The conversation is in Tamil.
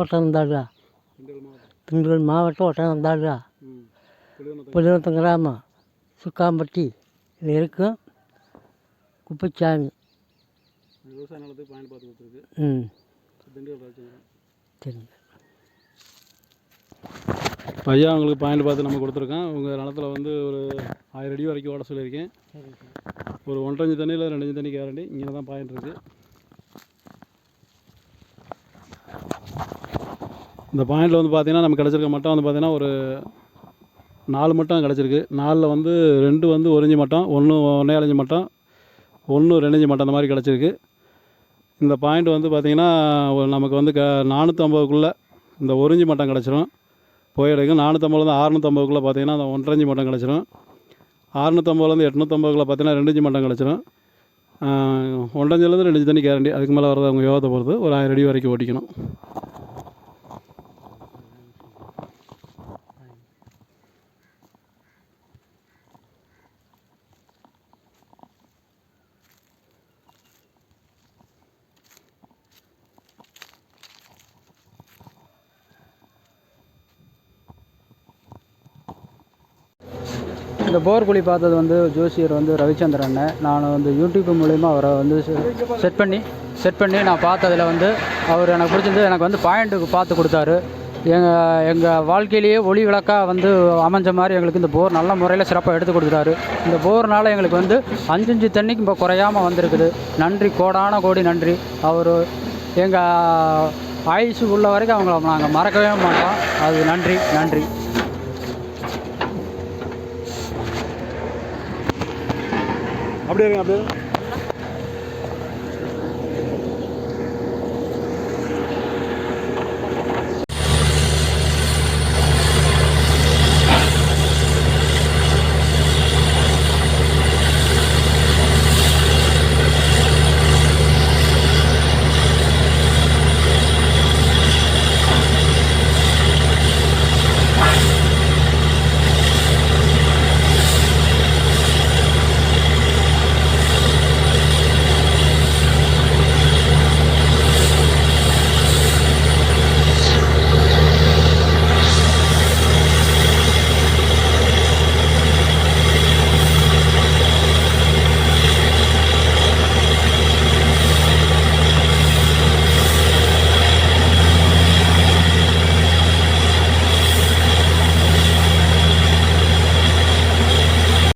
ஒட்டனந்தாழ்வா, திண்டுக்கல் மாவட்டம் ஒட்டனந்தாழ்வா, புலிவத்தம் கிராமம், சுக்காம்பட்டி இது இருக்கும். குப்பைச்சாமி. விவசாய நிலத்துக்கு பாயிண்ட் பார்த்து கொடுத்துருக்கு. சரி. ஐயா உங்களுக்கு பாயிண்ட் பார்த்து நம்ம கொடுத்துருக்கோம். உங்கள் நிலத்தில் வந்து ஒரு 1000 அடி வரைக்கும் ஓட சொல்லியிருக்கேன். ஒரு 1.5 இன்ச்சு தண்ணி இல்லை 2 இன்ச்சு தண்ணி கேரண்டி. இங்கே தான் பாயிண்ட் இருக்குது. இந்த பாயிண்டில் வந்து பார்த்திங்கன்னா நமக்கு கிடச்சிருக்க மட்டம் வந்து பார்த்திங்கன்னா ஒரு 4 மட்டம் கிடச்சிருக்கு. 4ல் வந்து 2 வந்து 1 இன்ச்சு மட்டம், 1 1.5 இன்ச்சு மட்டம், 1 2 இன்ச்சு மட்டம் அந்த மாதிரி கிடச்சிருக்கு. இந்த பாயிண்ட் வந்து பார்த்திங்கன்னா நமக்கு வந்து 450க்குள்ளே இந்த 1 இன்ச்சு மட்டம் கிடச்சிரும். போயிடுக்கும். 450லேருந்து 650க்குள்ளே பார்த்திங்கன்னா அந்த 1.5 இன்ச்சு மட்டம் கிடச்சிரும். 650லேருந்து 850க்குள்ளே பார்த்திங்கன்னா 2 இன்ச்சு மட்டம் கிடச்சிரும். 1.5 இன்ச்சுலேருந்து 2 இன்ச்சு தண்ணி கேரண்டி. அதுக்கு மேலே வரது அவங்க யோகத்தை பொறுத்து ஒரு 1000 அடி வரைக்கும் ஓட்டிக்கணும். இந்த போர் குழி பார்த்தது வந்து ஜோசியர் வந்து ரவிச்சந்திரன். நான் வந்து யூடியூப் மூலிமா அவரை வந்து செட் பண்ணி நான் பார்த்ததில் வந்து அவர் எனக்கு பிடிச்சிருந்து. எனக்கு வந்து பாயிண்ட்டுக்கு பார்த்து கொடுத்தாரு. எங்கள் வாழ்க்கையிலேயே ஒளி விளக்காக வந்து அமைஞ்ச மாதிரி எங்களுக்கு இந்த போர் நல்ல முறையில் சிறப்பாக எடுத்து கொடுத்துட்டாரு. இந்த போர்னால் எங்களுக்கு வந்து 5 இன்ச்சு தண்ணிக்கு இப்போ குறையாமல் வந்திருக்குது. நன்றி, கோடான கோடி நன்றி. அவர் எங்கள் ஆயுசு உள்ள வரைக்கும் அவங்கள நாங்கள் மறக்கவே மாட்டோம். அது நன்றி நன்றி. அப்படியே